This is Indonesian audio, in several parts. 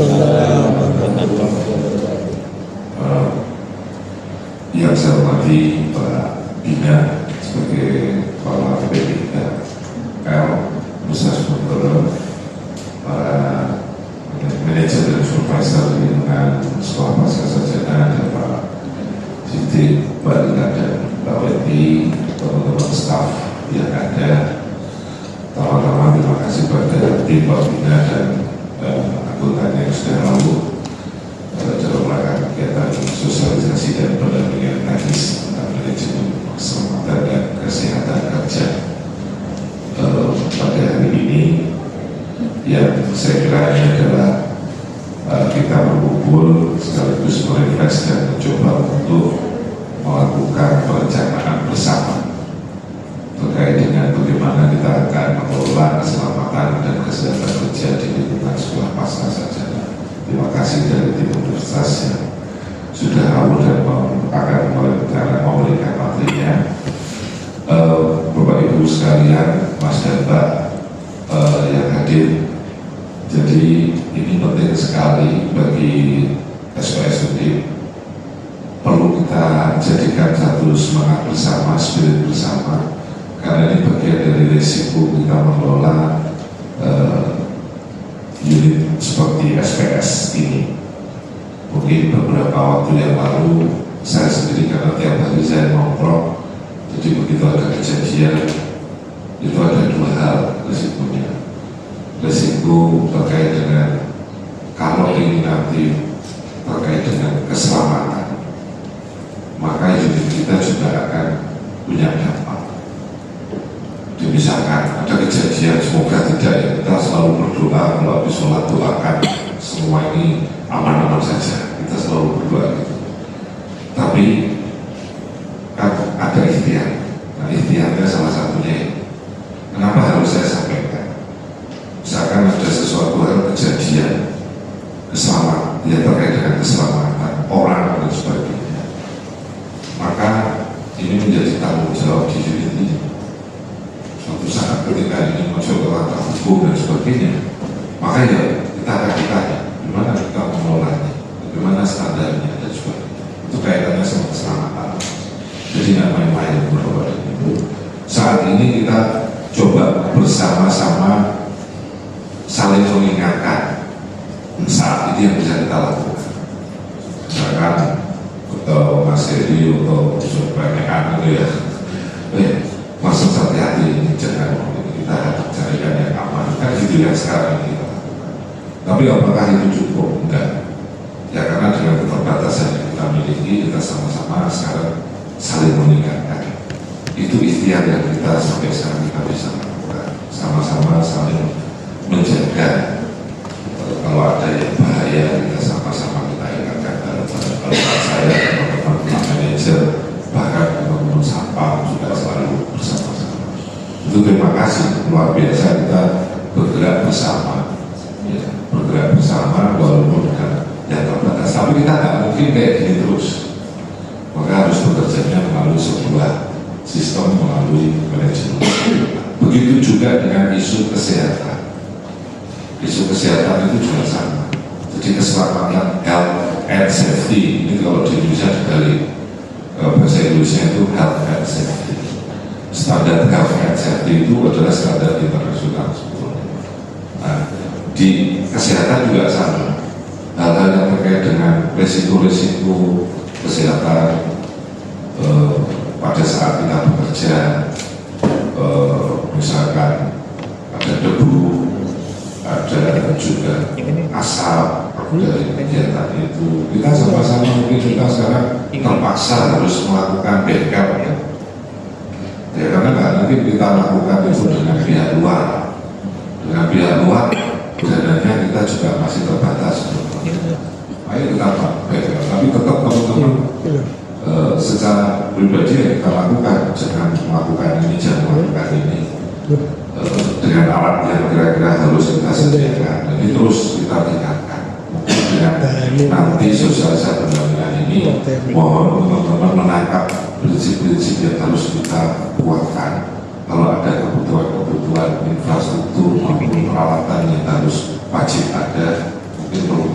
warahmatullahi wabarakatuh. Yang saya hormati Pak Bina sebagai Kepala PPKL Nusa Tenggara, para manajer dan supervisor dengan sekolah pasca sarjana, dan Pak Siti, Pak Dina dan Pak Weti, teman-teman staf yang ada. Pertama-tama terima kasih pada tim Pak Bina dan anggotanya yang sudah lalu dalam rangka kegiatan sosialisasi dan pendampingan teknis tentang manajemen keselamatan dan kesehatan kerja pada hari ini, yang saya kira ini adalah kita berkumpul sekaligus merefresh dan mencoba untuk melakukan perencanaan bersama terkait dengan bagaimana kita akan mengelola keselamatan dan kesehatan kerja di lingkungan sekolah pasca sarjana. Terima kasih dari tim universitas yang sudah awal dan akan memberikan materinya. Bapak Ibu sekalian, Mas dan Mbak yang hadir, jadi ini penting sekali bagi SPSUD. Perlu kita jadikan satu semangat bersama, spirit bersama, karena ini bagian dari risiko kita mengelola unit seperti SPS ini. Mungkin beberapa waktu yang lalu saya sendiri, karena tiap hari saya nongkrong, jadi begitu ada kejadian itu ada dua hal risikonya. Risiko terkait dengan kalau ini nanti terkait dengan keselamatan, maka unit kita juga akan punya dampak. Misalkan ada kejadian, semoga tidak ya, kita selalu berdoa kalau habis sholat doakan semua ini aman-aman saja, kita selalu berdoa gitu. Tapi kan ada ikhtiar. Nah, ikhtiarnya salah satunya, kenapa harus saya sampaikan? Misalkan ada sesuatu hal kejadian keselamatan, ya terkait dengan keselamatan orang dan sebagainya, maka ini menjadi tanggung jawab di unit ini. Suatu saat ketika ini muncul langkah hukum dan sebagainya, maka ya kita akan ditanya bagaimana kita mengelolanya, bagaimana standarnya dan sebagainya. Itu kaitannya sama keselamatan. Jadi nggak main-main Bapak dan Ibu. Saat ini kita coba bersama-sama saling mengingatkan. Saat ini yang bisa kita lakukan. Misalkan atau Mas Heri atau banyak anak ya, masuk hati-hati ini, jangan kita carikan yang aman, kan gitu yang sekarang kita. Tapi apakah itu cukup? Enggak. Ya karena dengan keterbatasan yang kita miliki, kita sama-sama sekarang saling mengingatkan. Itu ikhtiar yang kita sampai sekarang kita bisa lakukan. Sama-sama saling menjaga. Kalau ada yang bahaya, kita sama-sama kita ingatkan. Kalau saya, teman-teman manajer, bahkan teman-teman sampah juga selalu bersama-sama. Itu terima kasih, luar biasa kita bergerak bersama, ya, bergerak bersama walaupun dengan yang terbatas. Tapi kita nggak mungkin kayak gini terus, maka harus bekerjanya melalui sebuah sistem, melalui manajemen. Begitu juga dengan isu kesehatan. Isu kesehatan itu juga sama. Jadi keselamatan, health and safety, ini kalau di Indonesia dibalik, bahasa Indonesia itu health and safety. Standar health and safety itu adalah standar internasional sebetulnya. Nah, di kesehatan juga sama. Hal-hal yang terkait dengan resiko-resiko kesehatan pada saat kita bekerja, misalkan ada debu, ada juga asap dari kegiatan itu, kita sama-sama mungkin kita sekarang terpaksa harus melakukan backup ya. Ya karena nggak mungkin kita lakukan itu dengan pihak luar. Dengan pihak luar, dananya kita juga masih terbatas. Ayo kita backup, tapi tetap teman-teman secara pribadi yang kita lakukan, jangan melakukan ini, jangan melakukan ini. Dengan alat yang kira-kira harus kita sediakan, dan ini terus kita tingkatkan. Dengan nanti sosialisasi pendampingan ini, mohon teman-teman menangkap prinsip-prinsip yang harus kita kuatkan. Kalau ada kebutuhan infrastruktur maupun peralatan yang harus wajib ada, mungkin perlu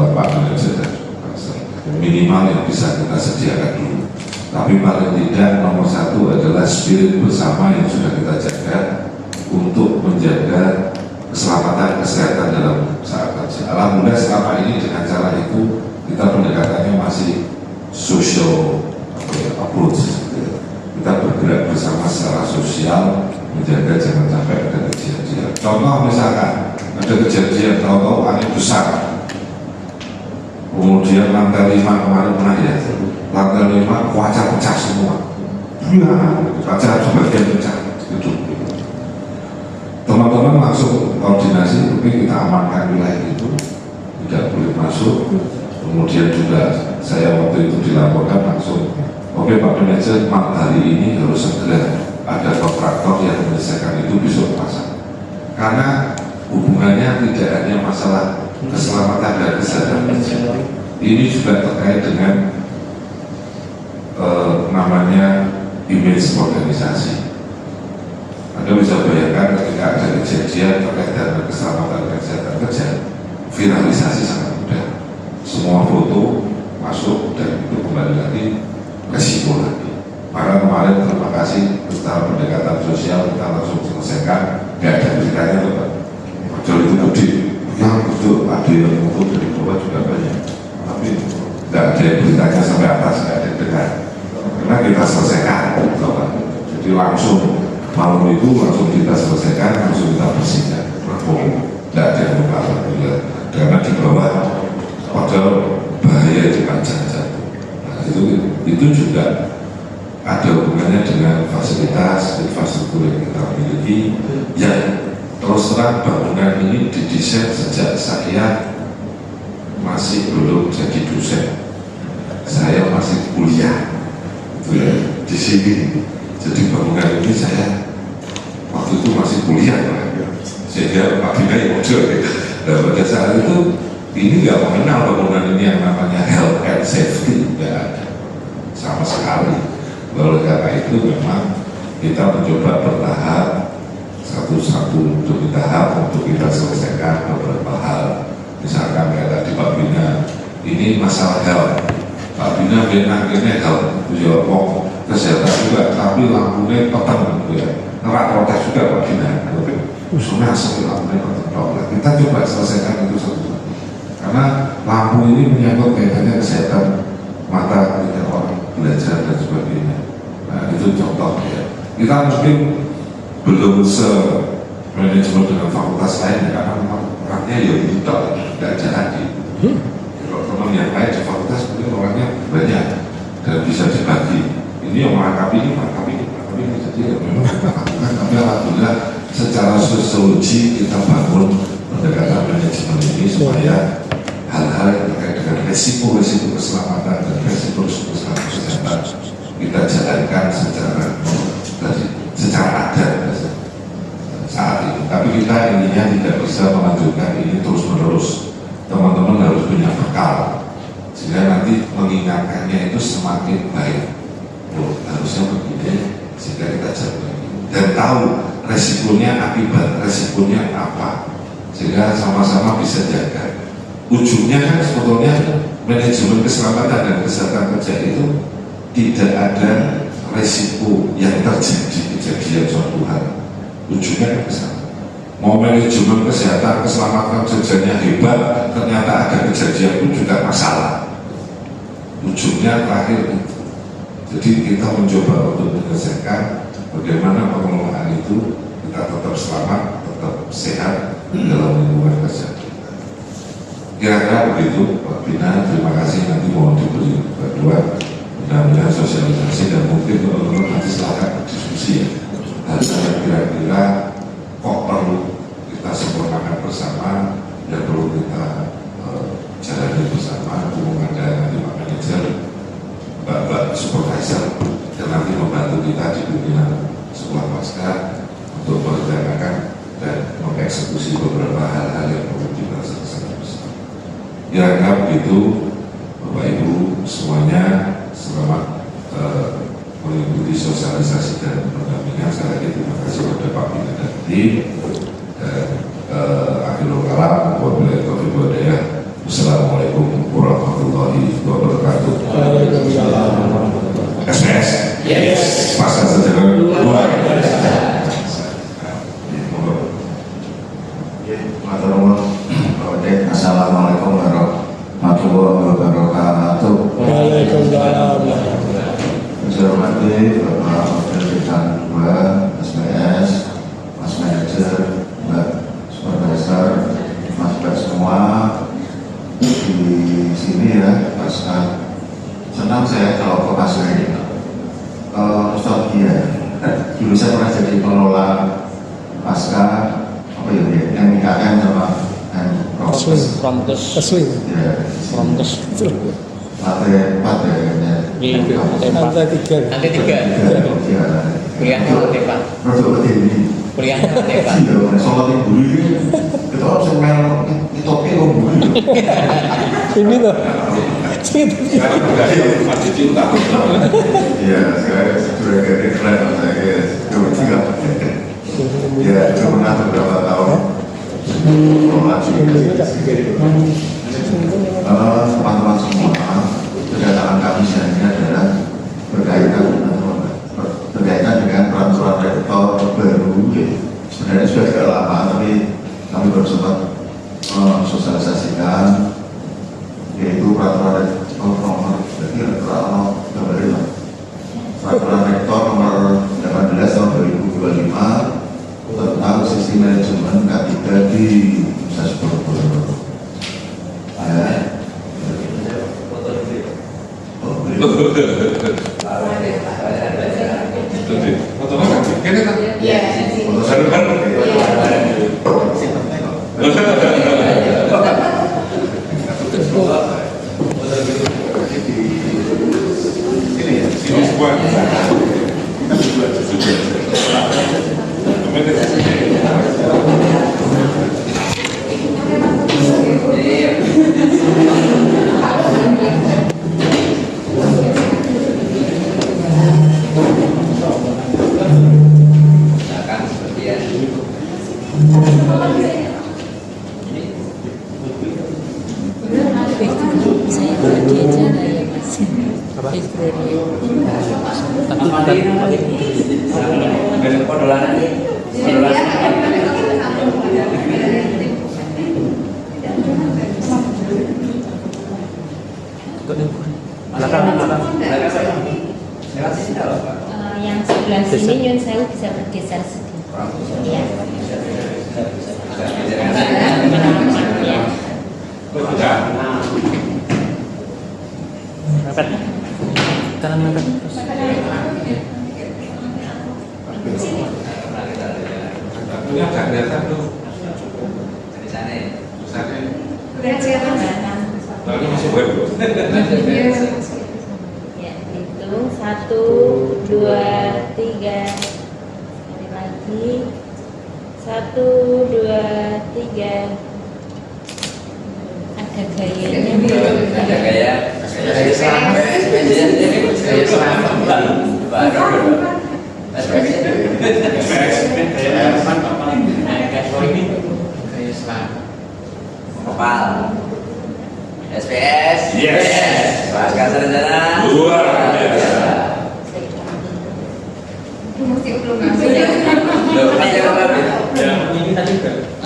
adalah Pak Manajer dan minimal yang bisa kita sediakan dulu. Tapi paling tidak nomor satu adalah spirit bersama yang sudah kita jaga untuk menjaga keselamatan kesehatan dalam saat kerja. Alhamdulillah selama ini dengan cara itu kita pendekatannya masih social approach. Kita bergerak bersama secara sosial menjaga jangan sampai ada kejadian. Contoh misalkan ada kejadian tahu-tahu angin besar, kemudian lantai 5 kemarin pernah ya, lantai 5 kaca pecah semua, kaca sebagian pecah, itu. Teman-teman langsung koordinasi, tapi kita amankan wilayah itu, tidak boleh masuk. Kemudian juga saya waktu itu dilaporkan langsung, oke Pak Manajer, hari ini harus segera ada kontraktor yang menyelesaikan itu besok pasang. Karena hubungannya tidak hanya masalah keselamatan dan kesehatan kerja. Ini juga terkait dengan namanya image organisasi. Anda bisa bayangkan ketika ada kejadian terkait dengan keselamatan dan kesehatan kerja, viralisasi sangat mudah. Semua foto masuk dan itu kembali lagi resiko lagi. Maka kemarin terima kasih setelah pendekatan sosial kita langsung selesaikan, nggak ada beritanya loh Pak. Padahal itu gede, yang itu ada yang foto dari bawah juga banyak, tapi nggak ada beritanya sampai atas, nggak ada dengar. Karena kita selesaikan, loh Pak. Jadi langsung malam itu langsung kita selesaikan, langsung kita bersihkan. Nggak ada yang lupa alhamdulillah. Karena di bawah padahal bahaya di panjang jatuh. Nah, itu juga ada hubungannya dengan fasilitas infrastruktur yang kita miliki, yang terus terang bangunan ini didesain sejak saya masih belum jadi dosen, saya masih kuliah gitu ya, di sini. Jadi bangunan ini saya waktu itu masih kuliah, sehingga Pak Bina yang muncul. Nah, pada saat itu ini nggak mengenal bangunan ini yang namanya health and safety, nggak ada sama sekali. Oleh karena itu memang kita mencoba bertahap satu-satu demi tahap untuk kita selesaikan beberapa hal. Misalkan kayak tadi Pak Bina, ini masalah health. Pak Bina akhirnya health, itu ya kesehatan juga, tapi lampunya petang gitu ya. Ngerak protes juga Pak Bina, tapi usulnya asal lampunya petang. Kita coba selesaikan itu satu-satu. Karena lampu ini menyangkut kaitannya kesehatan mata kita orang belajar dan sebagainya. Nah, itu contoh ya. Kita mungkin belum se-manajemen dengan fakultas lain karena memang orangnya ya itu tidak ada lagi. Kalau teman yang lain di fakultas mungkin orangnya banyak dan bisa dibagi. Ini yang melengkapi ini. Jadi ya memang kita lakukan, tapi alhamdulillah secara sosiologi kita bangun pendekatan manajemen ini supaya hal-hal yang terkait dengan resiko-resiko keselamatan dan resiko-resiko kesehatan kita jalankan secara adat saat ini. Tapi kita intinya tidak bisa melanjutkan ini terus-menerus. Teman-teman harus punya bekal sehingga nanti mengingatkannya itu semakin baik. Harusnya begini sehingga kita jalan dan tahu resikonya, akibat resikonya apa, sehingga sama-sama bisa jaga. Ujungnya kan sebetulnya manajemen keselamatan dan kesehatan kerja itu tidak ada resiko yang terjadi kejadian suatu hal. Ujungnya kan ke sana. Mau manajemen kesehatan keselamatan kerjanya hebat, ternyata ada kejadian pun juga masalah. Ujungnya terakhir itu. Jadi kita mencoba untuk menyelesaikan bagaimana pengelolaan itu kita tetap selamat, tetap sehat dalam lingkungan kerja. Kira-kira begitu Pak Bina, terima kasih, nanti mohon diberi bantuan mudah-mudahan sosialisasi dan mungkin teman-teman nanti silahkan diskusi ya. Hal-hal yang kira-kira kok perlu kita sempurnakan bersama, yang perlu kita jalani bersama. Hubungan dengan nanti Pak Manajer, Mbak Supervisor, dan nanti membantu kita di pimpinan sekolah pasca untuk merencanakan dan mengeksekusi beberapa hal-hal yang perlu kita selesaikan. Kira-kira begitu Bapak Ibu semuanya, selamat mengikuti sosialisasi dan pendampingan. Sekali lagi terima kasih kepada Pak Bina dan tim, dan akhirul kalam wabillahi taufiq wal hidayah. Wassalamualaikum Assalamualaikum warahmatullahi wabarakatuh. Waalaikumsalam. Saya hormati Bapak Wakil Dekan 2 SPS, Mas Manajer, Mbak Supervisor, Mas semua di sini ya, Mas. Senang saya kalau ke Pasca ini. Nostalgia. Dulu saya pernah jadi pengelola Pasca, apa ya, MIKM sama Promkes. Asli. Ya, Promkes. lantai 4 ya kayaknya. Iya, lantai 3. Lantai 3. Ya. Kuliahnya lantai 4. Produk ini. Kuliahnya lantai 4. Iya, sholat yang dulu ini. Kita harus mel di topi om dulu. Ini tuh. Iya, saya sudah jadi keren saya. Kebetulan. Ya, itu pernah beberapa tahun. Teman-teman semua, kedatangan kami hari ini adalah berkaitan dengan peraturan rektor baru. Sebenarnya sudah agak lama, tapi kami baru sempat sosialisasikan, yaitu peraturan rektor nomor peraturan rektor nomor 18 tahun 2025 tentang sistem manajemen K3 di Universitas Borobudur. Yang sebelah sini Nyun Sewu bisa bergeser sedikit. Ya. Mepet. Kanan mepet. Punya nggak kelihatan tuh. Di sana ya. Tapi masih web loh. Ya, hitung 1, 2, 3. Sekali lagi. 1, 2, 3. Ada gayanya. Ada gaya Islam. Gaya Islam. Kepal SPS. Yes. Pasca sarjana. Luar biasa. Loh, masih apa lagi?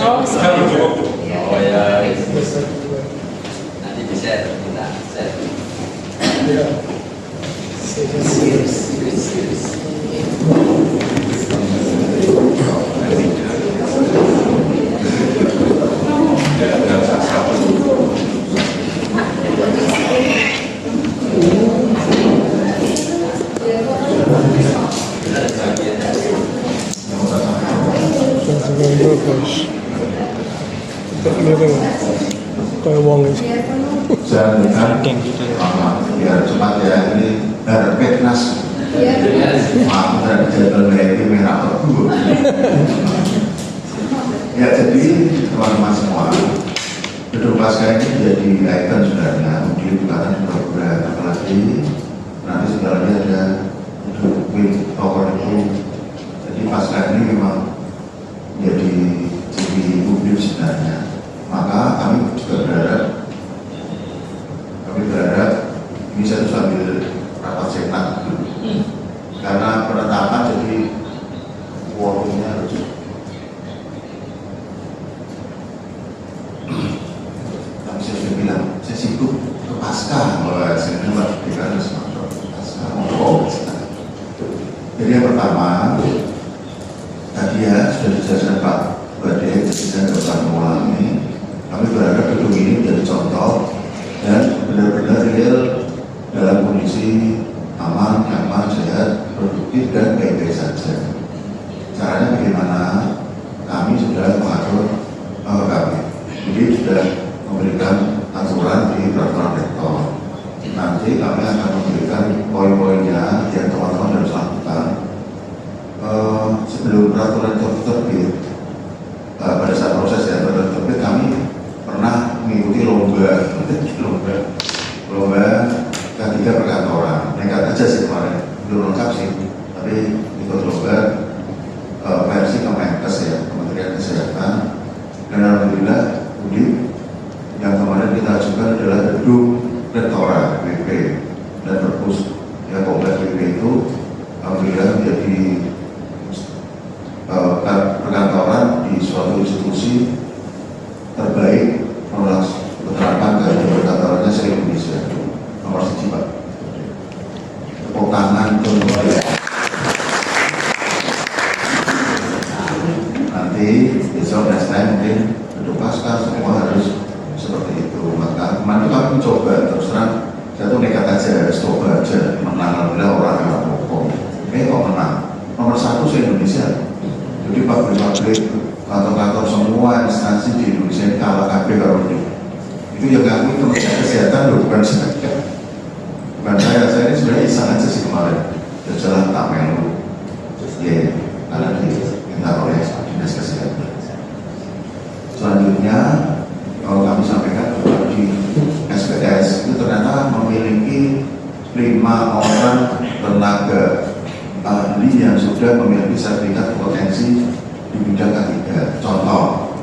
Oh, Sekarang cukup. Oh ya. Nanti bisa kita share. Bagus. Kayak wong itu. Saya lihat biar cepat ya, ini harap Petnas. Maaf, dari jadwal itu merah terbuka. Ya, jadi teman-teman semua, gedung Pasca ini jadi ikon sebenarnya. Mungkin bukan program apalagi nanti sebenarnya ada gedung tower itu. Jadi Pasca ini memang jadi publik sebenarnya. Maka kami juga berharap bisa sambil rapat senat dulu. Karena penetapan jadi quorumnya harus sudah memberikan aturan di peraturan rektor. Nanti kami akan memberikan poin-poinnya yang teman-teman harus lakukan sebelum peraturan itu terbit. Pada saat proses yang terbit kami pernah mengikuti lomba K3 perkantoran. Nekat aja sih kemarin, belum lengkap sih, tapi ikut lomba versi Kemenkes ya, Kementerian Kesehatan. Dan alhamdulillah Budi yang kemarin kita ajukan adalah gedung rektorat BP dan perpus ya, kompleks BP itu alhamdulillah menjadi perkantoran di suatu institusi terbaik menolak menerapkan gaya perkantorannya se-Indonesia. Nomor 1 Pak, tepuk tangan untuk nanti besok next time mungkin gedung pasca semua harus seperti itu. Maka kemarin kami mencoba, terus terang saya tuh nekat aja, harus coba aja menang. Alhamdulillah orang yang pokok kok menang nomor 1 se-Indonesia. Jadi pabrik-pabrik, kantor-kantor semua instansi di Indonesia ini kalah KB kalau itu yang kami Kementerian Kesehatan loh, bukan saya. Bukan saya ini sebenarnya iseng aja sih kemarin. Jalan tak melu, ya, karena diminta oleh Dinas Kesehatan. Selanjutnya, kalau kami sampaikan bahwa di SPS itu ternyata memiliki 5 orang tenaga ahli yang sudah memiliki sertifikat potensi di bidang K3. Contoh,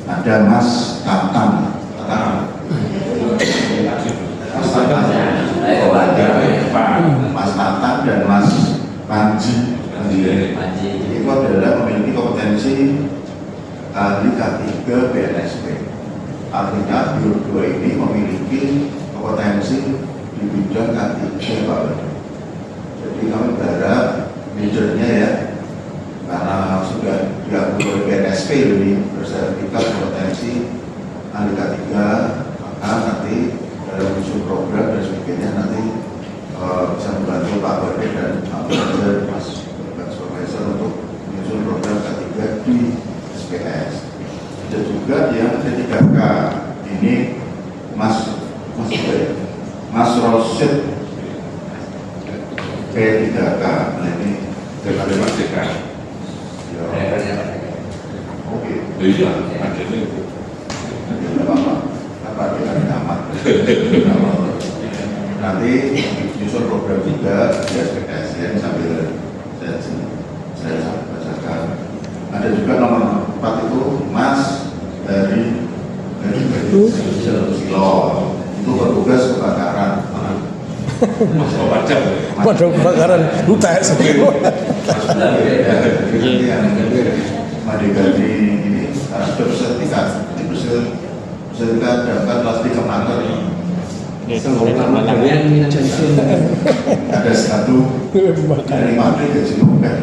ada Mas Tatang, Mas Tatang dan Mas Panji. Itu adalah memiliki kompetensi ahli K3 BNSP. Artinya dua ini memiliki kompetensi di bidang K3 Pak. Jadi kami berharap majornya ya, karena sudah diakui oleh BNSP ini bersertifikat kompetensi ahli K3, maka nanti dalam usul program dan sebagainya nanti bisa membantu Pak Bade dan Pak Bade, Mas Supervisor untuk menyusun program K3 di SPS. Dan juga yang K3K ini Mas Rosid P3K, nah ini Daripada Mas DK. oke. Iya, ada ini. Apa kita aman. Nanti nyusun program juga di SPS yang sambil saya bacakan. Ada juga nomor 4 itu Mas dari Silo itu bertugas kebakaran. Mas Wajab. Waduh, kebakaran hutan semua. Madegani ini harus bersertifikat, sertifikat dapat plastik kemanter. Ada satu dari pabrik gaji bukan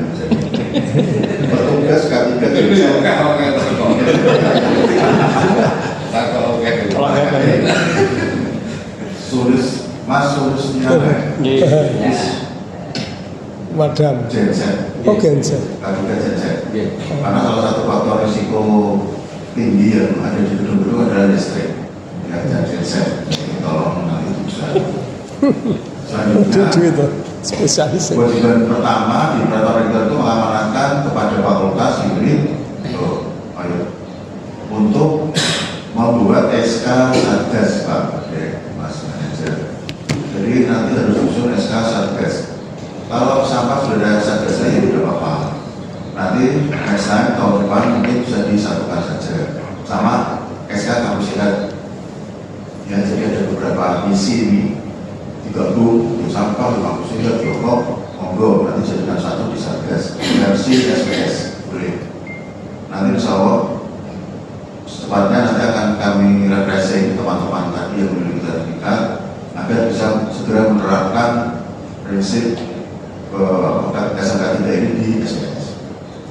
bertugas K3 solusinya Madam. genset. Oh, genset. K3 genset. Karena salah satu faktor risiko tinggi yang ada di gedung-gedung adalah listrik. Ya, genset. Tolong nanti bisa. Selanjutnya, Itu spesialis. kewajiban pertama di peraturan rektor itu mengamanatkan kepada fakultas unit untuk membuat SK Satgas, Pak, Mas Manajer. Jadi nanti harus susun SK Satgas. Kalau sampah sudah ada Satgas saja tidak apa-apa. Nanti next time tahun depan mungkin bisa disatukan saja sama SK kampus sehat. Ya, jadi ada beberapa misi ini digabung di sampah, di kampus sehat, di monggo nanti jadikan satu di Satgas versi SPS boleh. Nanti insya Allah secepatnya nanti akan kami refreshing teman-teman tadi yang memiliki sertifikat agar bisa segera menerapkan prinsip SMK 3 ini di SPS.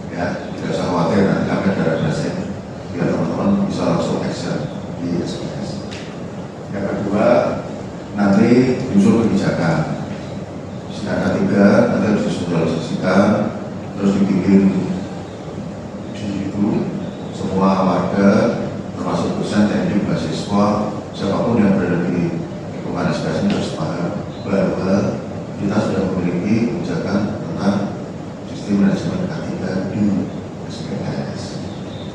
Ya, tidak usah khawatir, nanti kami ada refreshing biar teman-teman bisa langsung action di SPS. Yang kedua, nanti usul kebijakan. SMK 3 nanti harus disosialisasikan, terus dibikin di itu semua warga termasuk dosen teknik mahasiswa siapapun yang berada di lingkungan SPS ini harus paham bahwa kita sudah memiliki kebijakan tentang sistem manajemen K3 di SPS.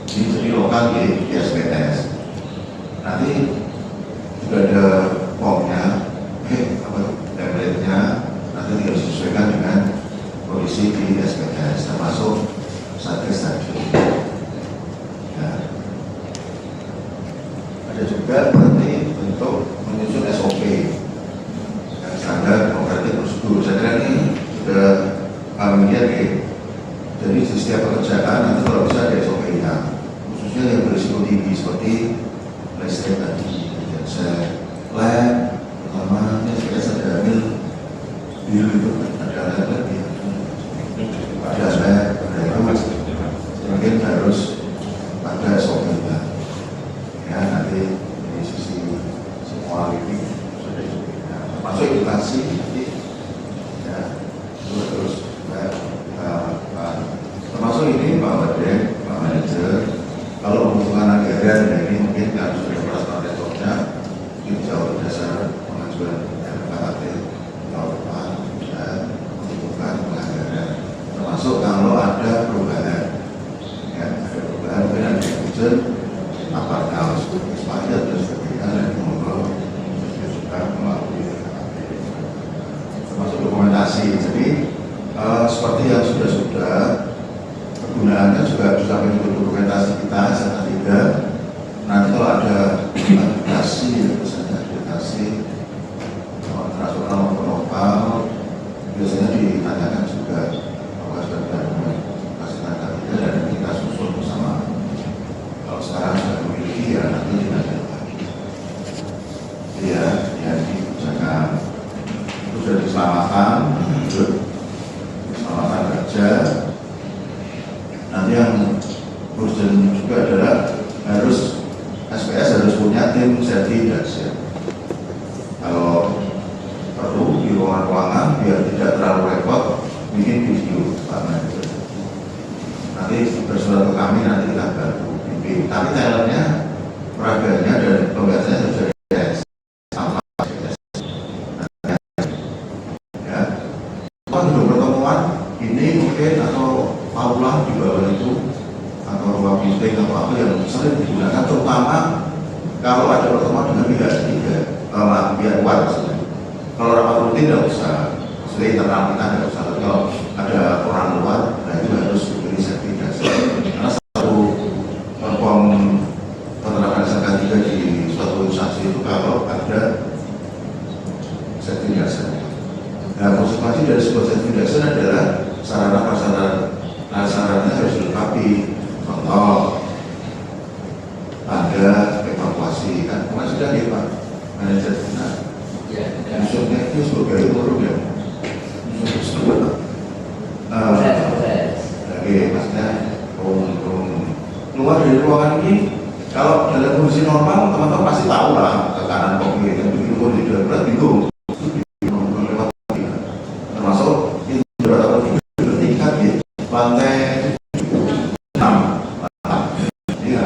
Jadi lokal di SPS. Nanti juga ada formnya, template-nya nanti harus disesuaikan dengan kondisi di SPS, termasuk satgas tadi. Ya. Ada juga nanti untuk menyusun SOP yang standar operatif prosedur. Saya kira ini sudah familiar ya. Jadi di setiap pekerjaan nanti kalau bisa ada SOP-nya, khususnya yang berisiko tinggi seperti listrik tadi, jasa lab, pertama SPS ada mil biru itu ada lab lagi, ada lab, ada itu mungkin harus ada SOP-nya. Ya nanti dari sisi semua ini sudah SOP-nya, termasuk edukasi nanti ya terus termasuk ini Pak Waden, Pak Manajer, kalau membutuhkan anggaran ya ini mungkin harus ada peraturan rektornya, ini jauh berdasar pengajuan RKT tahun depan dan membutuhkan anggaran, termasuk kalau ada perubahan, ya ada perubahan mungkin ada ujian apa harus expired dan sebagainya dan monggo juga melalui RKT, termasuk dokumentasi. Jadi seperti yang sudah penggunaannya juga bisa mengikuti dokumentasi kita serta tidak. Nanti kalau ada aplikasi, misalnya aplikasi internasional maupun lokal, biasanya ditanyakan juga apakah sudah ada aplikasi tanda tidak dan kita susun bersama. Kalau sekarang sudah memiliki ya nanti ditanyakan lagi. Ya, ya dikerjakan. Itu sudah diselamatkan, diselamatkan kerja. Nanti yang urgent juga adalah harus SPS harus punya tim sertifikasi. Kalau perlu di ruangan-ruangan biar tidak terlalu repot, bikin video Pak Manajer. Nanti bersurat ke kami nanti kita bantu bikin. Tapi talentnya, peraganya dan pembahasannya harus dari SPS. Sama SPS. Ya. Kalau untuk pertemuan ini mungkin atau aula di bawah itu atau ruang meeting atau apa yang sering digunakan, terutama kalau ada pertemuan dengan pihak ketiga, pihak luar maksudnya. Kalau rapat rutin tidak usah, maksudnya internal kita tidak usah. Kalau ada orang luar, nah itu harus diberi sertifikasi. Karena satu form penerapan SK3 di suatu instansi itu kalau ada sertifikasi. Nah, konsekuensi dari sebuah sertifikasi adalah sarana prasarana harus dilengkapi, contoh ada evakuasi kan kemarin sudah ya Pak Manajer benar musuhnya itu sebagai urut ya oke maksudnya keluar dari ruangan ini kalau dalam kondisi normal teman-teman pasti tahu lah ke kanan kok kiri kan begitu kondisi darurat bingung termasuk itu beberapa tingkat di lantai 6 ya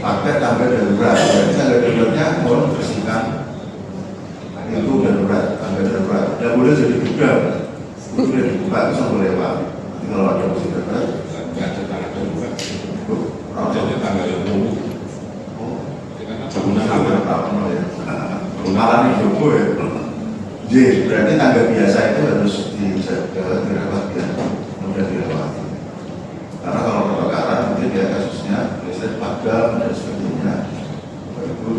pakai tangga darurat, jadi tangga daruratnya mohon bersihkan itu darurat, tangga darurat dan boleh jadi gudang boleh dibuka, bisa boleh Pak nanti kalau ada musik darurat nggak ada tangga darurat jadi tangga darurat alami Joko ya. J, berarti tangga biasa itu harus dijaga, dirawat biar mudah dilewati. Karena kalau kebakaran mungkin ya kasusnya listrik padam dan sebagainya, itu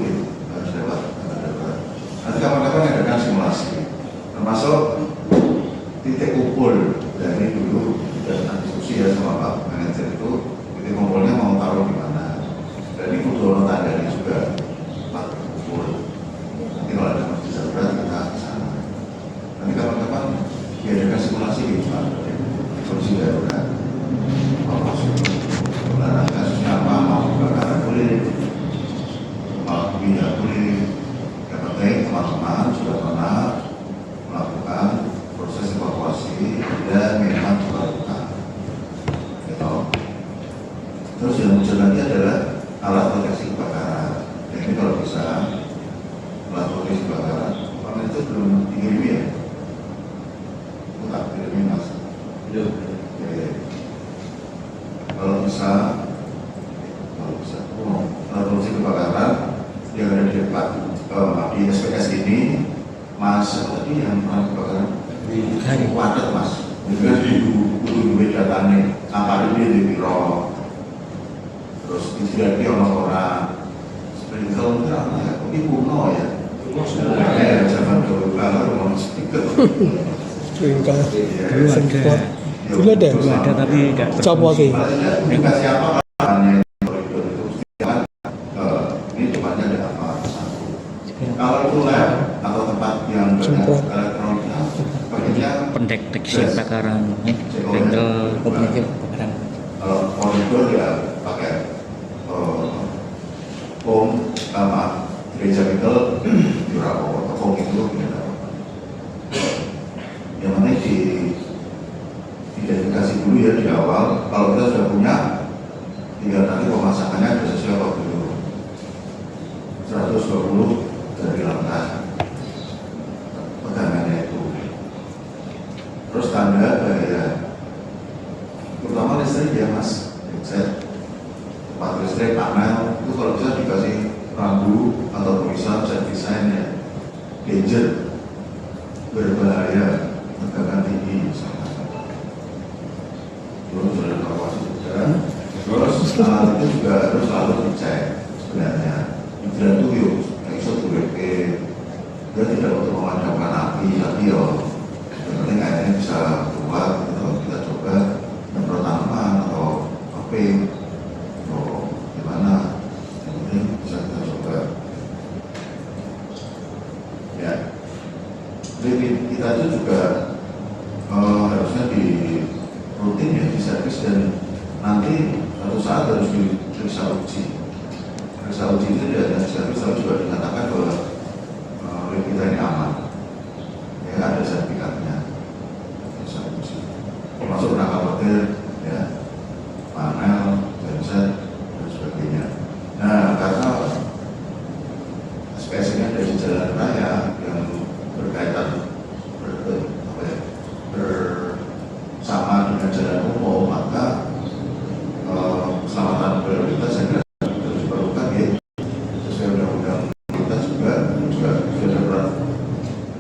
harus lewat tangga darurat. Nanti kapan-kapan adakan simulasi, termasuk titik kumpul dari dulu dan diskusi ya sama Pak Manajer itu titik kumpulnya mau taruh di mana. Dan itu dono tandanya juga Pak kumpul. Nanti kalau ada masjid darurat kita ke sana. Nanti kapan-kapan diadakan simulasi di Pak. Terus yang muncul lagi adalah alat proteksi kebakaran. Nah, ini kalau bisa alat proteksi kebakaran, karena itu belum dikirimi ya? Itu tak kirimi mas. Belum. Oke. Kalau bisa, alat proteksi kebakaran yang ada di depan di SPS ini, mas tadi yang pernah kebakaran di wadah mas. Juga di kudu datanya apa ini di biro. Terus tidak dia orang seperti kalau enggak ya, ini kuno ya. Zaman dulu kalau mau speaker. Sprinkle. Dulu Semprot. Dulu ada. Tapi nggak Coba sih. Juga siapa namanya koridor itu? Ini tempatnya ada apa? Satu. Kalau itu lab atau tempat yang Semprot. elektronik, pakainya pendeteksi kebakaran, bengkel Komunikasi kebakaran. kalau koridor ya pakai foam sama gereja chemical jurapo atau foam itu gitu. Yang mana diidentifikasi dulu ya di awal. Kalau kita sudah punya, tinggal nanti pemasakannya ada sesuai waktu dulu 120 dari lantai pegangannya itu. Terus tanda bahaya, terutama listrik ya mas, tempat listrik, panel itu kalau bisa dikasih rambu atau tulisan set desain ya, danger, berbahaya, tegangan tinggi misalnya. Terus sudah evakuasi juga. Terus alat itu juga harus selalu dicek sebenarnya. Hidran itu yuk, ISO WP, dia tidak untuk memadamkan api, tapi ya yang penting airnya bisa keluar, gitu. Kita coba nyemprot tanaman atau api, atau gimana, yang penting bisa kita coba. Ya, jadi kita itu juga harusnya di rutin ya, di servis dan nanti suatu saat harus diperiksa uji. Periksa uji itu tidak hanya servis, tapi juga dikatakan bahwa rim kita ini aman. Ya, ada sertifikatnya. Periksa uji. Termasuk rangka petir, ya, panel, genset, dan sebagainya. Nah, karena SPS ini ada di jalan raya yang berkaitan bersama dengan jalan umum, maka keselamatan prioritas saya kira harus diperlukan ya. Sesuai undang-undang kita juga sudah berat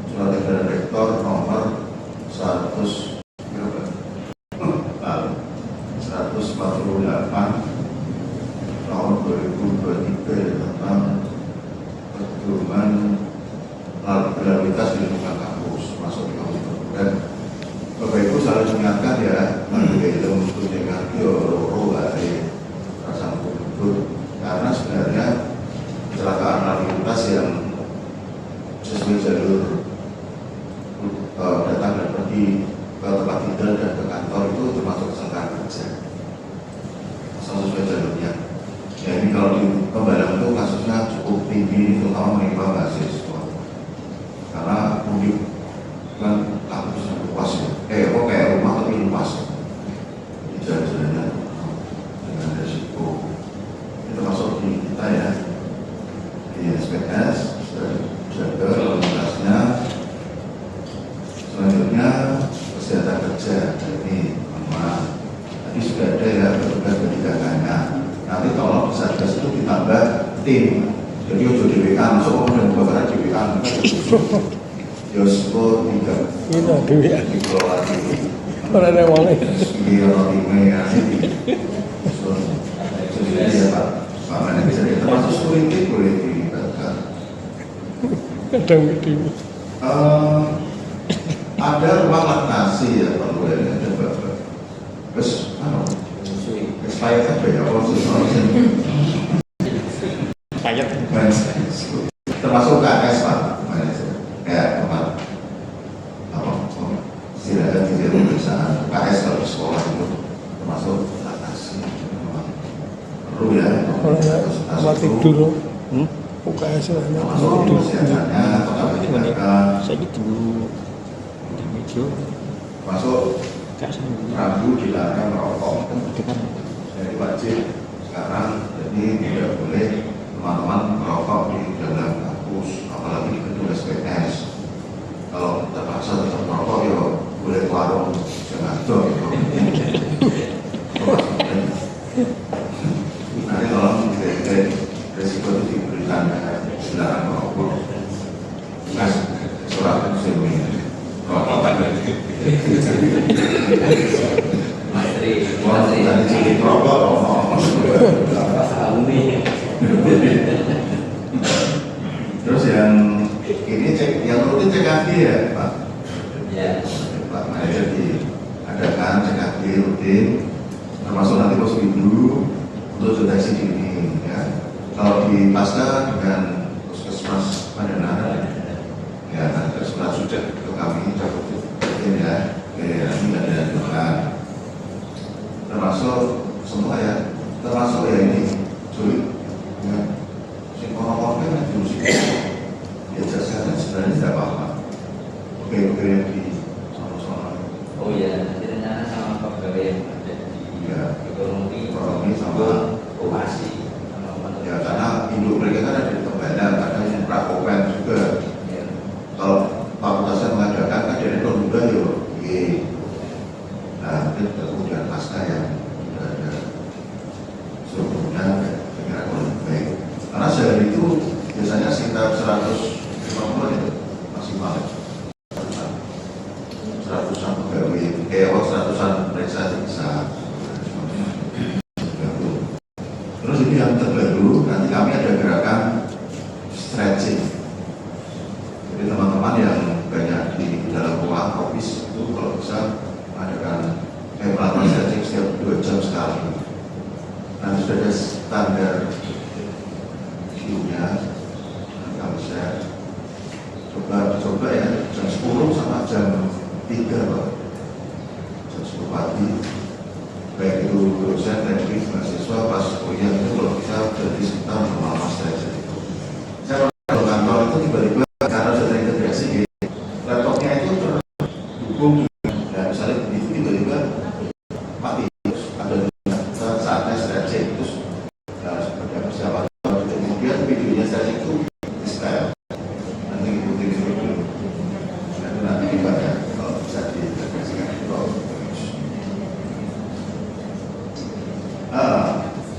surat edaran rektor nomor 148 tahun 2023 tentang pedoman lalu lintas di lingkungan kampus masuk di kampus. Dan Bapak Ibu selalu mengingatkan ya, nanti itu untuk dengan loro hari rasa betul, karena sebenarnya kecelakaan lalu lintas yang sesuai jalur datang dan pergi ke tempat tinggal dan ke kantor itu termasuk kecelakaan kerja sesuai jalurnya. Ya ini kalau di Pembalang itu kasusnya cukup tinggi, terutama menimpa mahasiswa karena mudik kan kampusnya luas ya. Kok kayak rumah tapi luas ya. Di jalan-jalannya dengan resiko. Ini termasuk di kita ya, di SPS sudah jaga lalu lintasnya. Selanjutnya kesehatan kerja ini sama. Tadi sudah ada ya petugas pendidikannya. Nanti tolong di Satgas itu ditambah tim. Jadi udah DWK masuk kemudian kebakaran DWK. Yosko tidak dikelola di Orang ada wong di timnya ya. Jadi ya Pak Manager jadi termasuk security boleh dilibatkan. kadang gede. Ada ruang laktasi ya perlu ya coba. Terus expired apa ya? payet Termasuk KS Pak Manager. Ya tempat apa? Istirahat di pemeriksaan KS kalau di sekolah itu termasuk laktasi. Perlu ya. Orang tidur. UKS lah. Termasuk kesehatannya, tetap dijaga. saya dulu di meja Masuk gak sambil rambu dilarang merokok. kan Jadi wajib Wah, dari cilik rokok, terus yang ini cek, yang rutin cek kaki ya Pak? Ya. Pak Manajer diadakan cek kaki rutin, termasuk nanti pos minggu untuk deteksi dini ya. Kalau di pasca dengan puskesmas Pandangan ya, nanti surat sudah ke kami cabut rutin ya, nanti nggak ada dengan termasuk semua ya, termasuk ya ini sulit ya, si orang-orang kan harus ya sekarang sebenarnya tidak apa-apa, oke yang di sama-sama. Oh iya, nanti rencana sama pegawai yang ada di Ya. ekonomi sama operasi sama ya, karena induk mereka kan ada di Tembalang, ada yang Prakopen juga. Ya. Kalau fakultasnya mengadakan kan dari tahun muda ya, nah mungkin kemudian pasca yang sudah ada sebelumnya saya kira lebih baik. Karena sehari itu biasanya sekitar 150 itu maksimal. 100-an pegawai, seratusan periksa bisa. Terus ini yang terbaru, nanti kami ada gerakan stretching. Jadi teman-teman yang banyak di dalam ruang office itu kalau bisa adakan melakukan stretching setiap 2 jam sekali. Nanti sudah ada standar view-nya, nanti kami share. Coba ya, jam 10 sama jam 3 Pak. Jam 10 pagi. Baik itu dosen, teknik, mahasiswa, pas kuliah itu kalau bisa jadi sekitar normal stretching itu. Saya pernah di kantor itu tiba-tiba karena sudah terintegrasi laptopnya itu terhubung ya, misalnya begitu tiba-tiba mati, terus ada saatnya stretching, terus seperti persiapan kemudian videonya stretching itu di style nanti ikutin dulu nanti dibaca kalau bisa diintegrasikan itu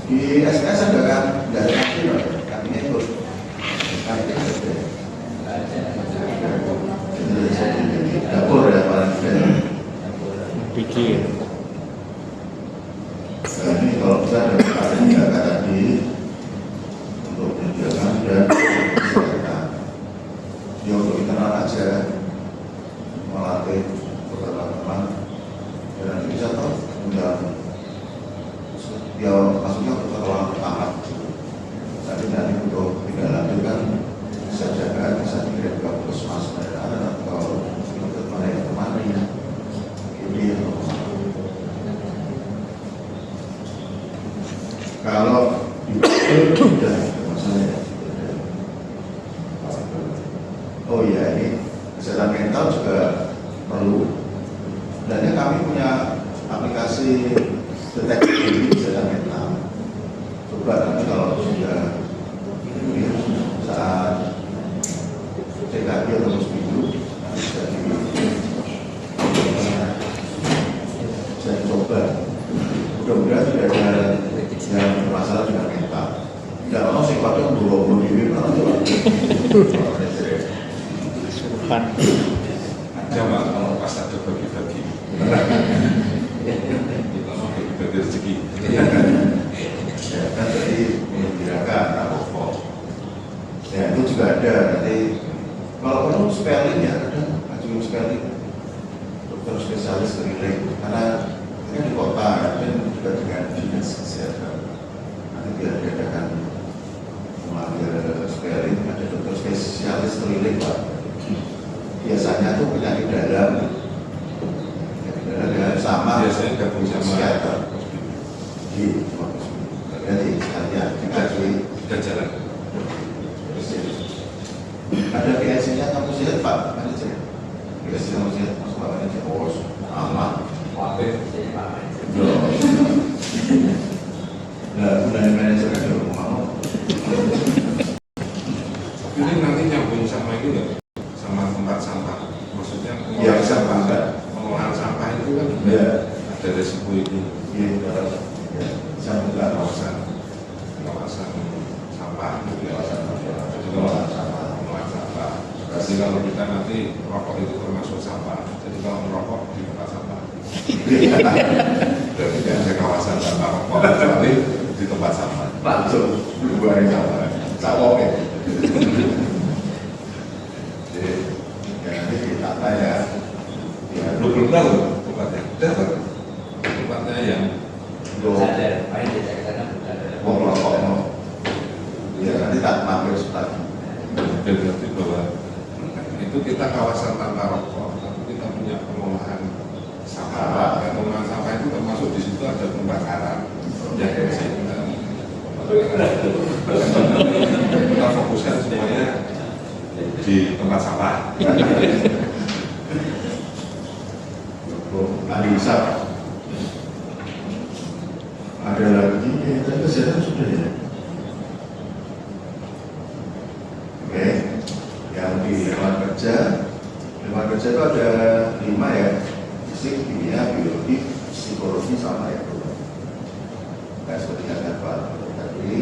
di SPS ada kan nggak ada kantin loh, kantinnya ikut kantin ada dapur ya paling tidak. Pikir. Nah, ini kalau bisa ada kantin jaga tadi untuk menyediakan dan disediakan. Ya untuk internal aja melatih beberapa teman dan nanti bisa tahu undang ya maksudnya untuk ruang pertama. Tapi nanti untuk tidak lanjut kan bisa jaga, bisa dikirim ke puskesmas atau ke mana yang kemana ya ini ya. Kalau sudah maksudnya oh iya, ini kesehatan mental juga perlu. Dan kami punya aplikasi deteksi dini kesehatan mental. Coba nanti kalau sudah ini saat CKG atau seminggu bisa dicoba. Mudah-mudahan tidak ada yang bermasalah dengan mental. Tidak mau sifatnya membawa diri kalau Suruhan. Ada Pak, kalau pas ada bagi-bagi. Kita mau bagi-bagi rezeki. ya kan tadi menggembirakan apa ya itu juga ada nanti kalau perlu spelling ya ada ajuin spelling dokter spesialis keliling karena ini kan di kota dan juga dengan dinas kesehatan nanti biar diadakan memanggil spelling ada dokter spesialis keliling Pak biasanya tuh penyakit dalam ya, sama Biasanya gabung sama psikiater jadi sekalian dikasih sudah jalan. ada PSC-nya kamu lihat Pak manajer PSC kamu lihat masuk Pak manajer aman Waktu saya Pak. nah gunanya manajer kan juga mau Ini nanti nyambung sama itu nggak? Sama tempat sampah. Maksudnya ya bisa bangga pengolahan sampah itu kan juga ya ada resiko itu. ya bisa buka Kawasan sampah gitu ya. Jadi kalau pengolahan sampah. Jadi kalau kita nanti rokok itu termasuk sampah. Jadi kalau merokok di tempat sampah. Berarti yang Sadar, paling tidak ke sana sadar. Ya nanti tak mampir sebentar. berarti bahwa itu kita kawasan tanpa rokok, tapi kita punya pengolahan sampah. Pengolahan sampah itu termasuk di situ ada pembakaran. Ya, kita fokuskan semuanya di tempat sampah. Ahli hisab. Ada lagi, tadi kesehatan sudah ya. Oke, yang di lingkungan kerja itu ada 5 ya, fisik, kimia, biologi, psikologi sama ya. Kayak seperti kata Pak tadi,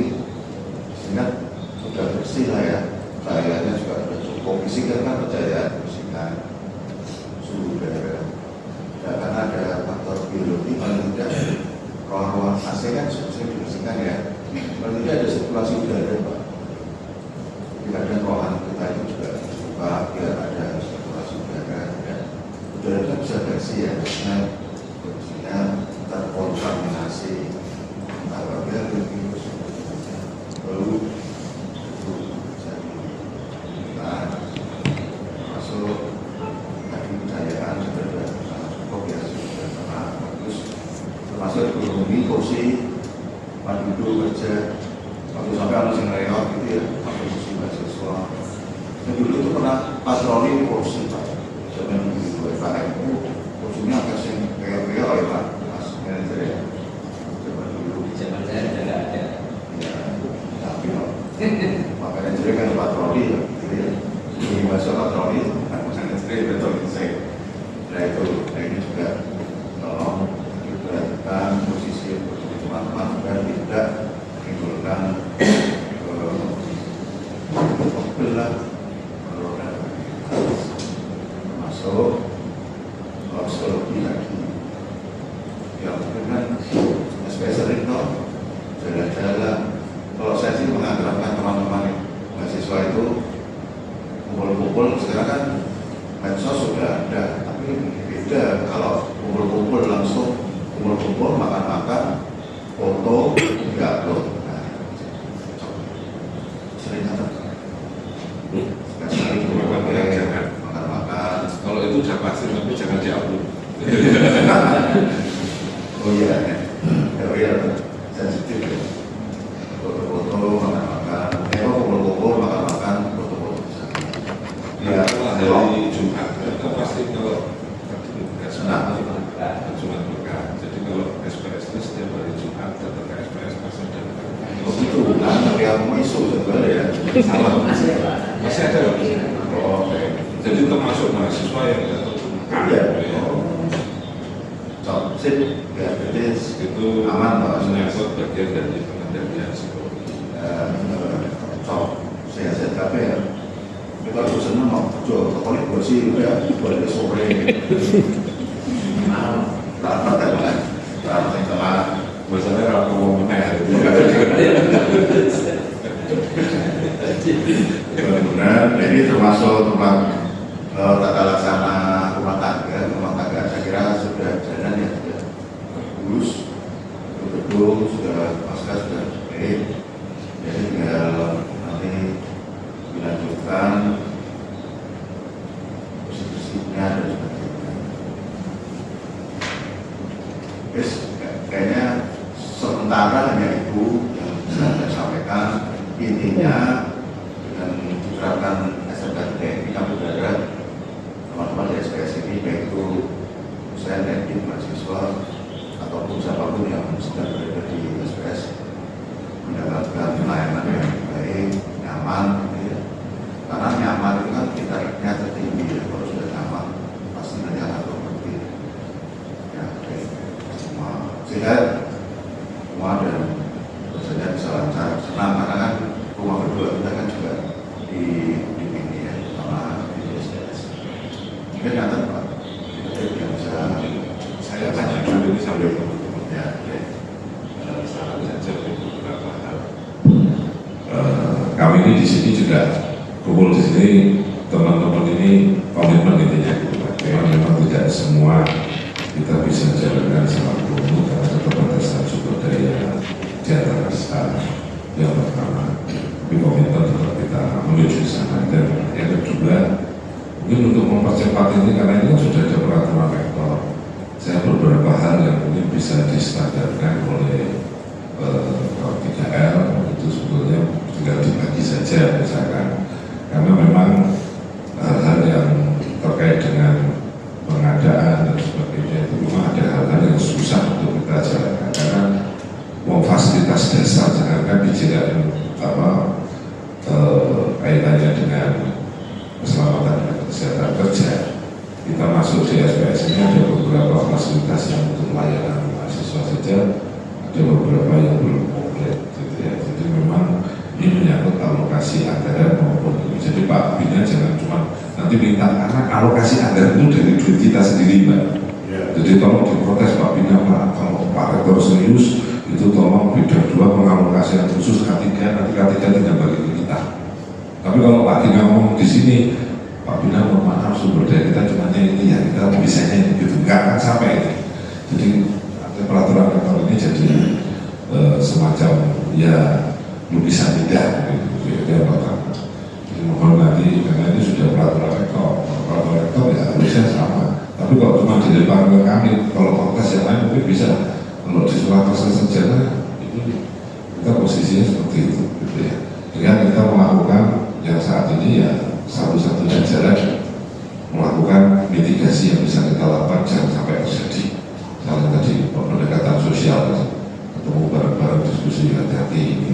sehingga sudah bersih lah ya, cahayanya juga sudah cukup. Fisik kan percaya bersihkan suhu udara. Ya, karena ada faktor biologi paling tidak ruang-ruang AC kan susah dibersihkan ya. Paling tidak ada sirkulasi udara Pak. Tidak ada ruangan kita itu juga dibuka biar ada sirkulasi udara. Ya. Udara itu bisa bersih ya, bersihnya terkontaminasi antara virus, bau, itu bisa dihilangkan. Masuk tadi pencahayaan sudah cukup ya, sudah sangat bagus. Termasuk ekonomi, kursi, tempat duduk kerja. Waktu sampai harus yang reot gitu ya, pakai kursi mahasiswa. Dan dulu itu pernah patroli kursi Pak. Zaman dulu FKM itu kursinya agak yang kayak ya Pak, Mas manajer ya. Zaman dulu. Zaman saya sudah nggak ada. Ya, tapi Pak manajer kan patroli ya, gitu ya. Ini mahasiswa patroli, Pak manajer betul saya. Nah itu, ini juga tolong diperhatikan posisi teman-teman agar tidak menimbulkan pembelah masuk psikologi lagi. Ya mungkin kan SPS itu jalan-jalan. Kalau saya sih menganggapkan teman-teman mahasiswa itu kumpul-kumpul, sekarang kan medsos sudah ada, tapi beda kalau kumpul-kumpul langsung kumpul-kumpul makan-makan foto diupload. Nah, sering ada sekali makan-makan. Kalau itu udah pasti, tapi jangan diupload. Oh iya, oh iya, sensitif ya. Foto-foto makan-makan, kumpul-kumpul makan-makan foto-foto. Ya, hari Jumat itu pasti kalau Senang. Jumat berkah. Jadi kalau SPS itu setiap hari Jumat datang ke SPS pasti ada. Oh gitu, nah tapi aku isu sebenarnya ya. Salah. Masih ya Pak. Masih ada. Oh, oke. Jadi termasuk mahasiswa yang datang Jumat. Iya. Sip, ya, jadi Itu aman Pak. menyangkut bagian dari pengendalian psikologi. Sehat-sehat kabeh ya. Tapi kalau seneng mau kerja, pokoknya gue sih udah boleh sore. Rapat ya Pak, rapat yang telah. Masalahnya kalau mau meneh. Benar, ini termasuk tempat tata laksana rumah tangga. Saya kira sudah jalan ya, sudah bagus. Gedung sudah pasca sudah baik. Jadi tinggal nanti dilanjutkan bersih-bersihnya dan sebagainya. Yes, kayaknya sementara hanya itu yang bisa saya sampaikan. Intinya dengan diterapkan SMK TNI Angkatan Darat, teman-teman di SPS ini baik itu saya dan tim mahasiswa ataupun siapapun yang sedang berada di SPS mendapatkan pelayanan yang baik, nyaman, gitu ya. Karena nyaman itu kan kita tertinggi ya. Kalau sudah nyaman pasti nanti akan berhenti. Ya, oke. Semua sehat, semua dan bekerja bisa lancar, senang karena kan rumah kedua kita kan juga di ini ya, sama di SPS. Mungkin nanti Pak, yang bisa Saya tanya dulu ini sambil ya, oke. saran saja untuk beberapa hal. Kami ini di sini juga kumpul di sini teman-teman ini komitmen intinya gitu Pak. Memang tidak semua kita bisa jalankan sama umum karena keterbatasan sumber daya di antara yang pertama. Tapi komitmen tetap kita menuju ke sana. Dan yang kedua, mungkin untuk mempercepat ini karena ini kan sudah ada peraturan rektor. Saya beberapa hal yang mungkin bisa distandarkan oleh 3L itu sebetulnya tinggal dibagi saja misalkan, karena memang hal-hal yang terkait dengan pengadaan dan sebagainya itu memang ada hal-hal yang susah untuk kita jalankan karena mau fasilitas dasar jangankan bicara kaitannya dengan keselamatan dan kesehatan kerja. Kita masuk di SPS ini ada beberapa fasilitas yang untuk layanan mahasiswa saja, ada beberapa yang belum komplit gitu ya. Jadi memang ini menyangkut alokasi anggaran maupun ini. Jadi Pak Bina jangan cuma nanti minta, karena alokasi anggaran itu dari duit kita sendiri Mbak. Jadi tolong diprotes Pak Bina, Pak, kalau Pak Rektor serius itu tolong bidang 2 pengalokasian khusus K3, nanti K3 tidak bagi ke kita. Tapi kalau Pak Bina ngomong di sini, Pak Bina mohon maaf sumber daya kita cuma ini ya, kita bisanya gitu, nggak akan sampai ini. Jadi peraturan rektor ini jadi semacam ya lukisan indah gitu ya Pak. Jadi mohon nanti karena ini sudah peraturan rektor ya harusnya sama. Tapi kalau cuma dilempar ke kami, kalau kontes yang lain mungkin bisa. Kalau di surat kesan sejarah ini kita posisinya seperti itu gitu ya. Dengan kita melakukan yang saat ini ya satu-satunya jalan melakukan mitigasi yang bisa kita lakukan jangan sampai terjadi. Misalnya tadi pendekatan sosial, ketemu bareng-bareng diskusi hati-hati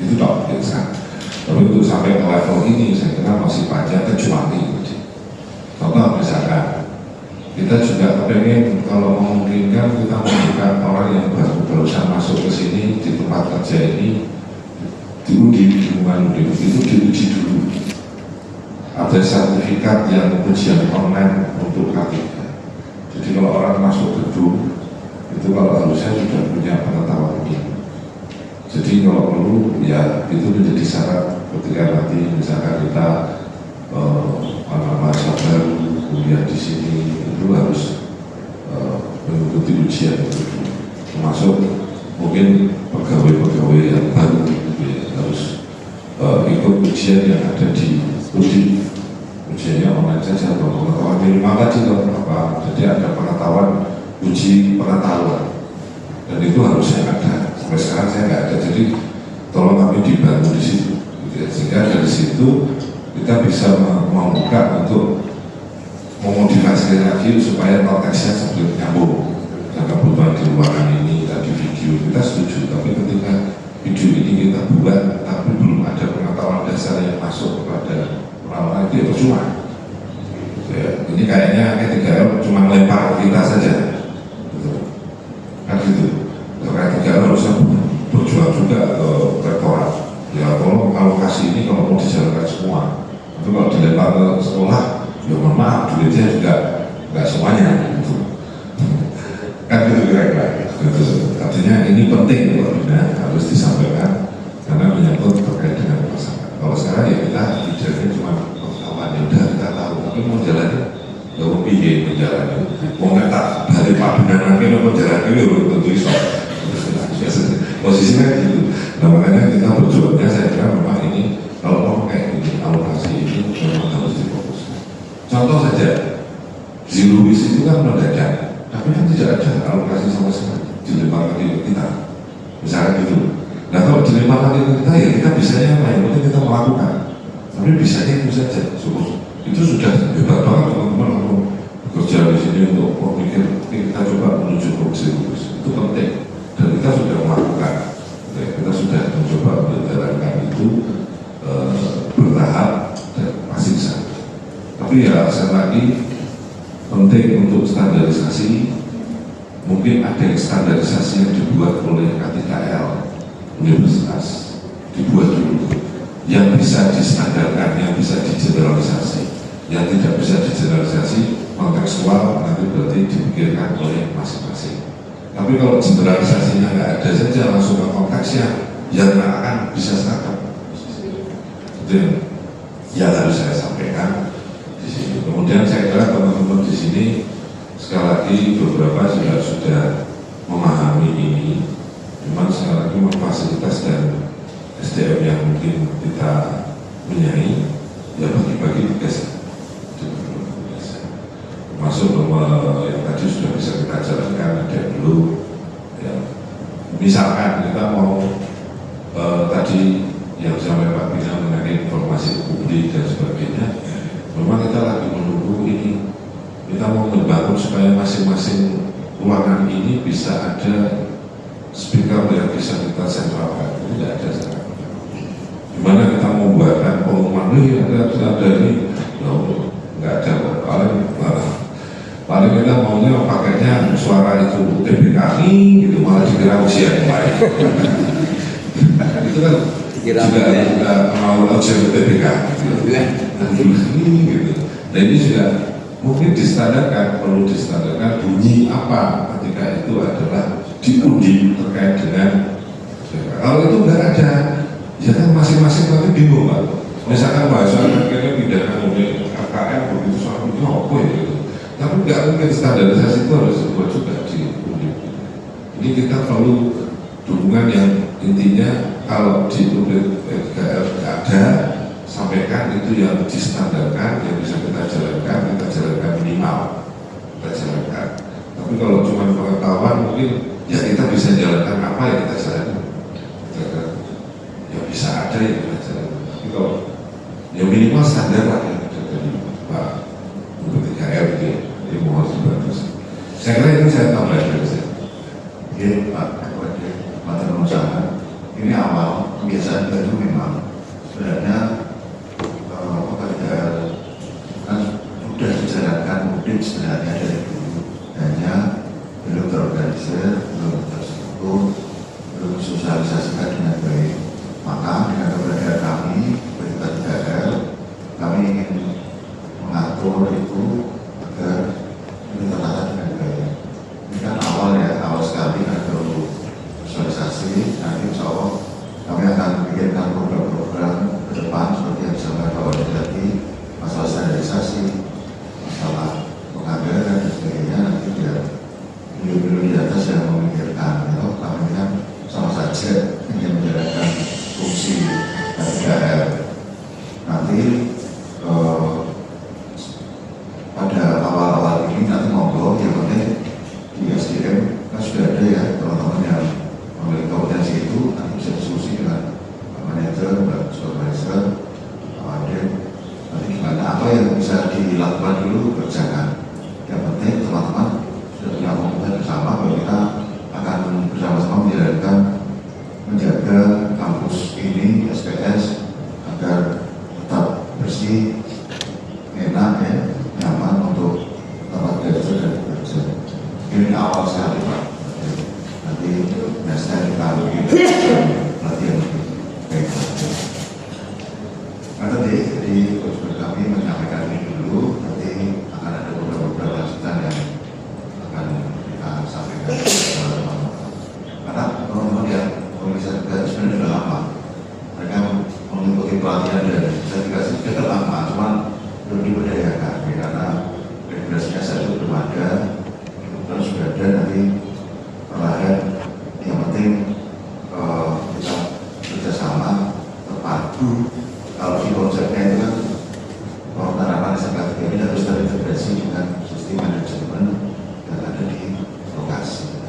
itu tak biasa. Tapi untuk sampai ke level ini saya kira masih panjang kecuali contoh misalkan kita juga pengen kalau memungkinkan kita membuka orang yang barusan masuk ke sini di tempat kerja ini diuji di lingkungan itu diuji dulu. Ada sertifikat yang ujian online untuk K3. Jadi kalau orang masuk gedung itu kalau harusnya sudah punya pengetahuan ini. Jadi kalau perlu ya itu menjadi syarat ketika nanti misalkan kita mahasiswa baru kuliah di sini itu harus mengikuti ujian itu, termasuk mungkin pegawai-pegawai yang baru harus ikut ujian yang ada di ujiannya online saja atau pengetahuan minimal tadi atau apa. Jadi ada pengetahuan uji pengetahuan dan itu harusnya ada. Sampai sekarang saya nggak ada. Jadi tolong kami dibantu di situ, gitu ya. Sehingga dari situ kita bisa membuka untuk memotivasi lagi supaya konteksnya seperti nyambung. Dan kebutuhan di ruangan ini tadi video kita setuju, tapi ketika video ini kita buat tapi belum ada pengetahuan dasar yang masuk kepada orang-orang itu ya percuma. Ya, ini kayaknya K3L cuma lempar kita saja, gitu. Kan gitu. K3L harusnya berjuang juga ke rektorat. Ya tolong alokasi ini kalau mau dijalankan semua. Tapi kalau dilempar ke sekolah, ya mohon maaf duitnya juga nggak semuanya. Gitu. Kan gitu kira-kira. Gitu. Artinya ini penting Pak Bina harus disampaikan karena menyangkut terkait dengan pasangan. Kalau sekarang ya kita bicaranya cuma pengetahuan yang udah kita tahu, tapi mau jalannya nggak mau pilih menjalani. Mau nggak dari Pak Bina nanti mau jalan itu tentu iso. Posisinya gitu. Nah makanya kita berjuangnya saya kira memang ini kalau mau kayak gini alokasi ini memang harus difokuskan. Contoh saja zero waste itu kan mendadak, tapi kan tidak ada alokasi sama sekali dilemparkan ke kita. Misalnya gitu. Nah kalau dilemparkan ke kita ya kita bisanya apa ya? Mungkin kita melakukan, tapi bisanya itu saja. Itu sudah hebat banget teman-teman untuk bekerja di sini untuk memikir kita coba menuju ke zero waste. Itu penting. Dan kita sudah melakukan, kita sudah mencoba menjalankan itu bertahap dan masih bisa. Tapi ya sekali lagi penting untuk standarisasi. Mungkin ada yang standarisasi yang dibuat oleh K3L Universitas, dibuat dulu. Yang bisa distandarkan, yang bisa digeneralisasi, yang tidak bisa digeneralisasi kontekstual nanti berarti dipikirkan oleh masing-masing. Tapi kalau generalisasinya nggak ada saja langsung ke konteksnya, yang nggak akan bisa seragam. Itu yang harus saya sampaikan di sini. Kemudian saya kira teman-teman di sini sekali lagi beberapa juga sudah memahami ini, memang sekali lagi memfasilitas dan SDM yang mungkin kita punyai, ya bagi-bagi tugas. Termasuk yang tadi sudah bisa kita jalankan, ada dulu ya, misalkan kita mau tadi yang sampai Pak Bina mengenai informasi publik dan sebagainya, memang kita lagi menunggu ini, kita mau membangun supaya masing-masing ruangan ini bisa ada speaker yang bisa kita sentralkan. Ini tidak ada sekarang. Gimana kita mau buatkan pengumuman ini ada ini, nggak ada. Paling kita maunya pakainya suara itu TPKI gitu, malah dikira usia yang lain. Itu kan juga mau ujian TPKI gitu. Nah ini juga mungkin distandarkan, perlu distandarkan bunyi apa ketika itu adalah diundi terkait dengan. Kalau itu nggak ada, ya kan masing-masing nanti bingung Pak. Misalkan bahasa kayaknya pidana kemudian KKN begitu soalnya apa ya gitu. Tapi nggak mungkin standarisasi itu harus dibuat juga diundi. Ini kita perlu dukungan yang intinya kalau di UPTKL ada, sampaikan itu yang distandarkan, yang bisa kita jalankan minimal, kita jalankan. Tapi kalau cuma pengetahuan mungkin ya kita bisa jalankan apa yang kita jalankan. Ya bisa ada yang kita jalankan. Tapi kalau ya minimal standar lah yang ada dari Pak UPTKL itu, jadi mohon dibantu. Saya kira itu saya tambahkan dari saya. Oke, Pak Ketua Usaha. Ini awal kebiasaan baru memang sebenarnya pekerjaan kan sudah dijalankan mudik sebenarnya dari dulu, hanya belum terorganisir, belum terstruktur, belum sosialisasikan dengan baik. Maka dengan keberadaan kami UPTKL, kami ingin mengatur itu agar ini tertata dengan baik. Ini kan awal ya, awal sekali ada sosialisasi. Nanti insya Allah kami akan bikinkan program-program ke depan seperti yang disampaikan Pak Wali tadi, masalah standarisasi, masalah penganggaran dan sebagainya. Nanti biar beliau-beliau di atas yang memikirkan, itu kami kan sama saja ingin menjalankan fungsi PTKL. Nanti pada awal-awal ini nanti monggo yang penting di SDM kan sudah ada ya teman-teman yang memiliki kompetensi itu, nanti bisa diskusi dengan Pak Manajer, Pak Supervisor, Pak Adem. Nanti gimana apa yang bisa dilakukan dulu kerjakan. Yang penting teman-teman sudah punya komitmen bersama bahwa kita akan bersama-sama menjaga kampus ini SPS agar tetap bersih, enak ya, nyaman untuk tempat belajar dan bekerja. Ini awal sekali Pak. Nanti next time kita latihan baik. Nah tadi jadi kami menyampaikan ini dulu. Nanti akan ada beberapa lanjutan yang akan kita sampaikan. Karena teman-teman yang pemirsa juga sebenarnya sudah lama. Mereka mengikuti pelatihan dan sertifikasi sudah lama, cuman belum diberdayakan karena regulasinya saja belum ada. Kemudian sudah ada, nanti perlahan yang penting kita kerjasama terpadu. Kalau di konsepnya itu kan penerapan SMK 3 ini harus terintegrasi dengan sistem manajemen yang ada di lokasi.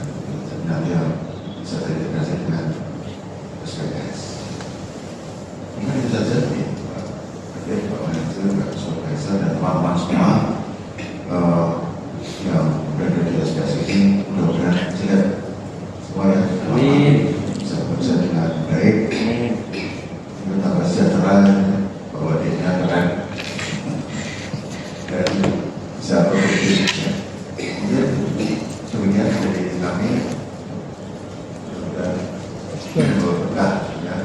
Jadi nanti yang bisa terintegrasi dengan SPS. Ini itu saja nih Pak Manajer, Pak Supervisor dan teman-teman semua yang berada di SPS ini, mudah-mudahan sehat semua ya. Bisa bekerja dengan baik. Tambah sejahtera, bahwa dia keren dan bisa produktif. Kemudian demikian dari kami dan berkah ya.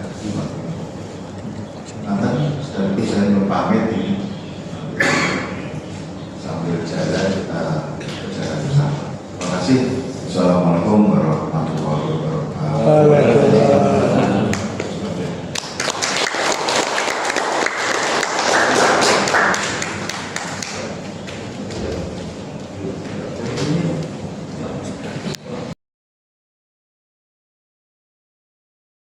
Nanti setelah saya berpamit ini sambil jalan kita berjalan bersama. Terima kasih. Assalamualaikum warahmatullahi wabarakatuh.